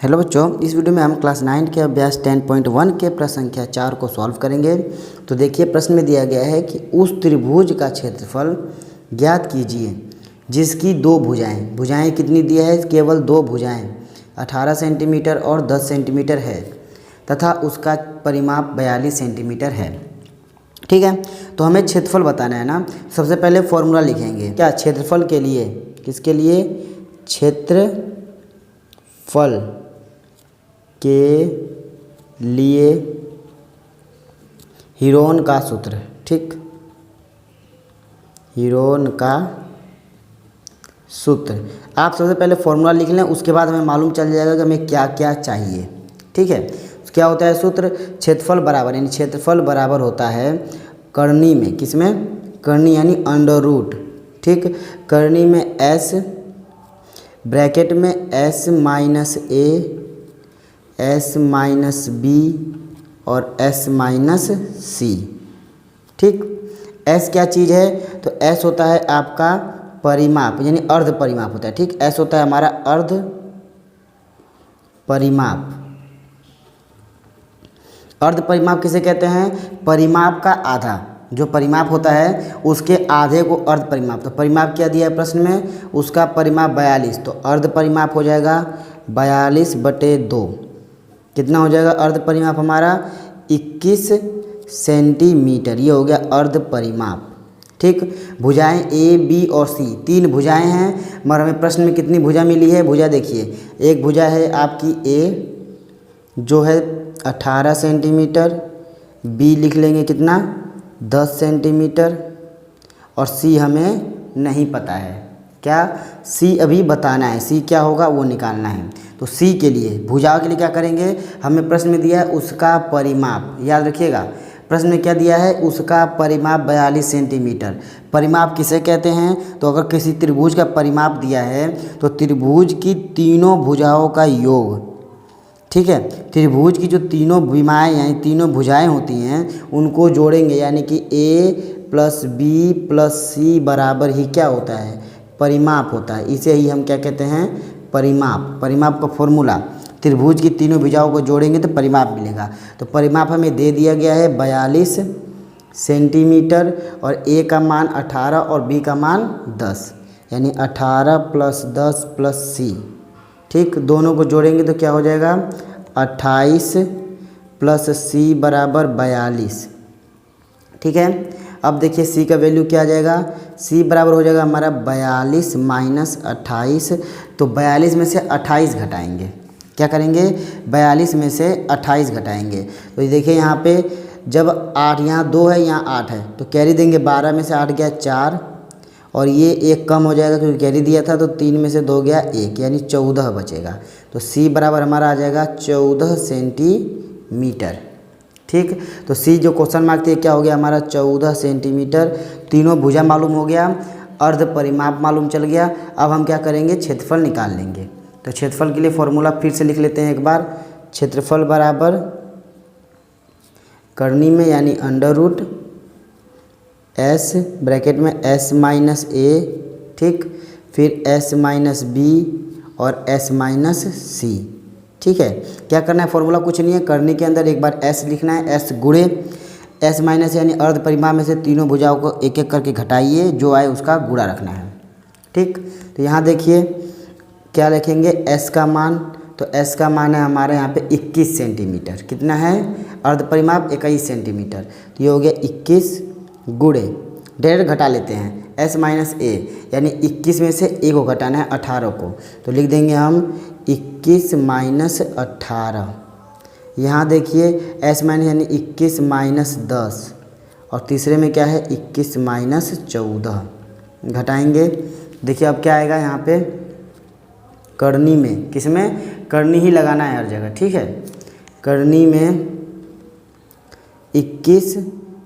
Hello बच्चों, इस video में हम क्लास 9 के अभ्यास 10.1 के प्रश्न संख्या 4 को सॉल्व करेंगे। तो देखिए, प्रश्न में दिया गया है कि उस त्रिभुज का क्षेत्रफल ज्ञात कीजिए जिसकी दो भुजाएं कितनी दिया है? केवल दो भुजाएं 18 सेंटीमीटर और 10 सेंटीमीटर है तथा उसका परिमाप 42 सेंटीमीटर है। ठीक है, तो हमें क्षेत्रफल बताना है ना। सबसे पहले फॉर्मूला लिखेंगे क्या क्षेत्रफल के लिए, किसके लिए? क्षेत्रफल के लिए हीरोन का सूत्र। ठीक, हीरोन का सूत्र आप सबसे पहले फॉर्मूला लिख लें, उसके बाद हमें मालूम चल जाएगा कि हमें क्या क्या चाहिए। ठीक है, क्या होता है सूत्र? क्षेत्रफल बराबर, यानी क्षेत्रफल बराबर होता है करनी में, किसमें? करनी यानी अंडर रूट। ठीक, करनी में s ब्रैकेट में s minus a, s minus B और s माइनस सी। ठीक, s क्या चीज़ है? तो s होता है आपका परिमाप, यानी अर्ध परिमाप होता है। ठीक, s होता है हमारा अर्ध परिमाप। अर्ध परिमाप किसे कहते हैं? परिमाप का आधा, जो परिमाप होता है उसके आधे को अर्ध परिमाप। तो परिमाप क्या दिया है प्रश्न में? उसका परिमाप 42, तो अर्ध परिमाप हो जाएगा 42/2। कितना हो जाएगा अर्ध परिमाप हमारा? 21 सेंटीमीटर। ये हो गया अर्ध परिमाप। ठीक, भुजाएं ए, बी और सी, तीन भुजाएं हैं, मगर हमें प्रश्न में कितनी भुजा मिली है? भुजा देखिए, एक भुजा है आपकी ए जो है 18 सेंटीमीटर, बी लिख लेंगे कितना? 10 सेंटीमीटर, और सी हमें नहीं पता है। क्या? सी अभी बताना है, सी क्या होगा वो निकालना है। तो सी के लिए, भुजाओं के लिए क्या करेंगे? हमें प्रश्न में दिया है उसका परिमाप, याद रखिएगा प्रश्न में क्या दिया है? उसका परिमाप 42 सेंटीमीटर। परिमाप किसे कहते हैं? तो अगर किसी त्रिभुज का परिमाप दिया है तो त्रिभुज की तीनों भुजाओं का योग, ठीक है, त्रिभुज की जो तीनों विमाएँ यानी तीनों भुजाएं होती हैं उनको जोड़ेंगे, यानी कि a प्लस बी प्लस सी बराबर ही क्या होता है? परिमाप होता है। इसे ही हम क्या कहते हैं? परिमाप। परिमाप का फॉर्मूला, त्रिभुज की तीनों भुजाओं को जोड़ेंगे तो परिमाप मिलेगा। तो परिमाप हमें दे दिया गया है 42 सेंटीमीटर, और a का मान 18 और b का मान 10, यानी 18 + 10 + c। ठीक, दोनों को जोड़ेंगे तो क्या हो जाएगा? 28 + c बराबर 42। ठीक है, अब देखिए c का वैल्यू क्या आ जाएगा? c बराबर हो जाएगा हमारा 42 - 28। तो 42 में से 28 घटाएंगे। क्या करेंगे? 42 में से 28 घटाएंगे। तो ये देखिए यहाँ पे जब 8, यहाँ 2 है यहाँ 8 है, तो कैरी देंगे, 12 में से 8 गया 4, और ये एक कम हो जाएगा क्योंकि कैरी दिया था, तो 3 में से 2 गया 1, यानी 14 बचेगा। तो c बराबर हमारा आ जाएगा 14 सेंटीमीटर। ठीक, तो c जो क्वेश्चन मार्क थे क्या हो गया हमारा? 14 सेंटीमीटर। तीनों भुजा मालूम हो गया, अर्ध परिमाप मालूम चल गया। अब हम क्या करेंगे? क्षेत्रफल निकाल लेंगे। तो क्षेत्रफल के लिए फॉर्मूला फिर से लिख लेते हैं एक बार। क्षेत्रफल बराबर करनी में यानी अंडर रूट s ब्रैकेट में s माइनस a, ठीक, फिर s माइनस b और s माइनस c। ठीक है, क्या करना है? फॉर्मूला कुछ नहीं है, करनी के अंदर एक बार s लिखना है, s गुणे s माइनस यानी अर्ध परिमाप में से तीनों भुजाओं को एक एक करके घटाइए, जो आए उसका गुणा रखना है। ठीक, तो यहाँ देखिए क्या लिखेंगे? s का मान, तो s का मान है हमारे यहाँ पे 21 सेंटीमीटर। कितना है? अर्ध परिमाप 21 सेंटीमीटर। तो ये हो गया 21 गुणे, डायरेक्ट घटा लेते हैं, s माइनस a, यानी 21 में से a को घटाना है 18 को, तो लिख देंगे हम 21 माइनस 18। यहाँ देखिए s माइनस यानी 21 माइनस 10, और तीसरे में क्या है? 21 माइनस 14। घटाएंगे, देखिए अब क्या आएगा यहाँ पे? करनी में, किसमें? करनी ही लगाना है हर जगह। ठीक है, करनी में 21,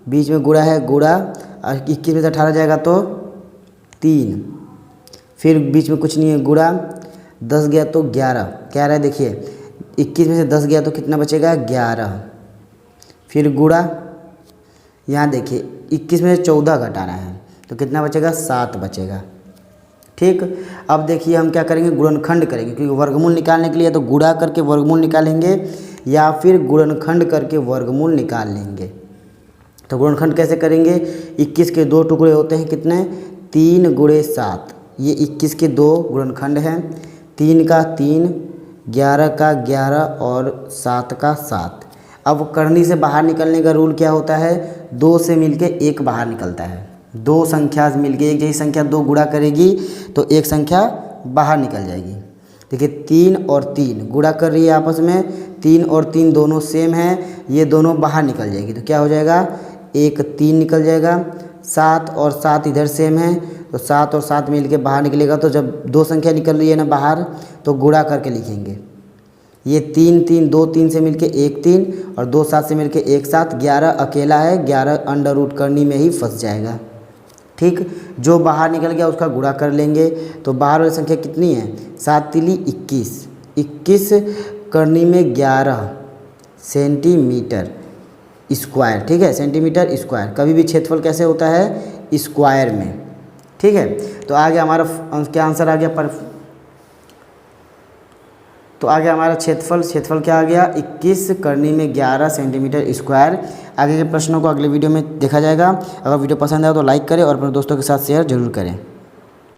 बीच में गुणा है, गुणा, और 21 में से 18 जाएगा तो 3, फिर बीच में कुछ नहीं है, गुणा, 10 गया तो 11, क्या रहा है देखिए, 21 में से 10 गया तो कितना बचेगा? 11, फिर गुणा, यहाँ देखिए 21 में से 14 घटाना है तो कितना बचेगा? 7 बचेगा। ठीक। अब देखिए हम क्या करेंगे, गुणनखंड करेंगे, क्योंकि वर्गमूल निकालने के लिए तो गुणा करके वर्गमूल निकालेंगे या फिर गुणनखंड करके वर्गमूल निकाल लेंगे। तो गुणनखंड कैसे करेंगे, 21 के 2 टुकड़े होते हैं कितने, 3 × 7, ये 21 के 2 गुणनखंड हैं, 3 का 3, 11 का 11 और 7 का 7। अब करनी से बाहर निकलने का रूल क्या होता है, 2 से मिलके 1 बाहर निकलता है। 2 संख्या मिलके एक जैसी संख्या 2 गुणा करेगी तो एक संख्या बाहर निकल जाएगी। देखिए 3 और 3 गुणा कर रही है आपस में, 3 और 3 दोनों सेम हैं, ये दोनों बाहर निकल जाएगी तो क्या हो जाएगा, 1 3 निकल जाएगा। 7 और 7 इधर सेम है तो 7 और 7 मिलके बाहर निकलेगा। तो जब 2 संख्या निकल रही है ना बाहर तो गुणा करके लिखेंगे, ये 3 3 2 3 से मिलके 1 3 और 2 7 से मिलके 1 7, 11 अकेला है, 11 अंडर रूट करनी में ही फंस जाएगा। ठीक, जो बाहर निकल गया उसका गुणा कर लेंगे। तो बाहर वाली संख्या कितनी है, 7 तिली 21, 21 करनी में 11 सेंटीमीटर स्क्वायर। ठीक है, सेंटीमीटर स्क्वायर, कभी भी क्षेत्रफल कैसे होता है, स्क्वायर में। ठीक है, तो आगे हमारा क्या आंसर आ गया, तो आगे हमारा क्षेत्रफल क्या आ गया, 21 करनी में 11 सेंटीमीटर स्क्वायर। आगे के प्रश्नों को अगले वीडियो में देखा जाएगा। अगर वीडियो पसंद आए तो लाइक करें और अपने दोस्तों के साथ शेयर जरूर करें।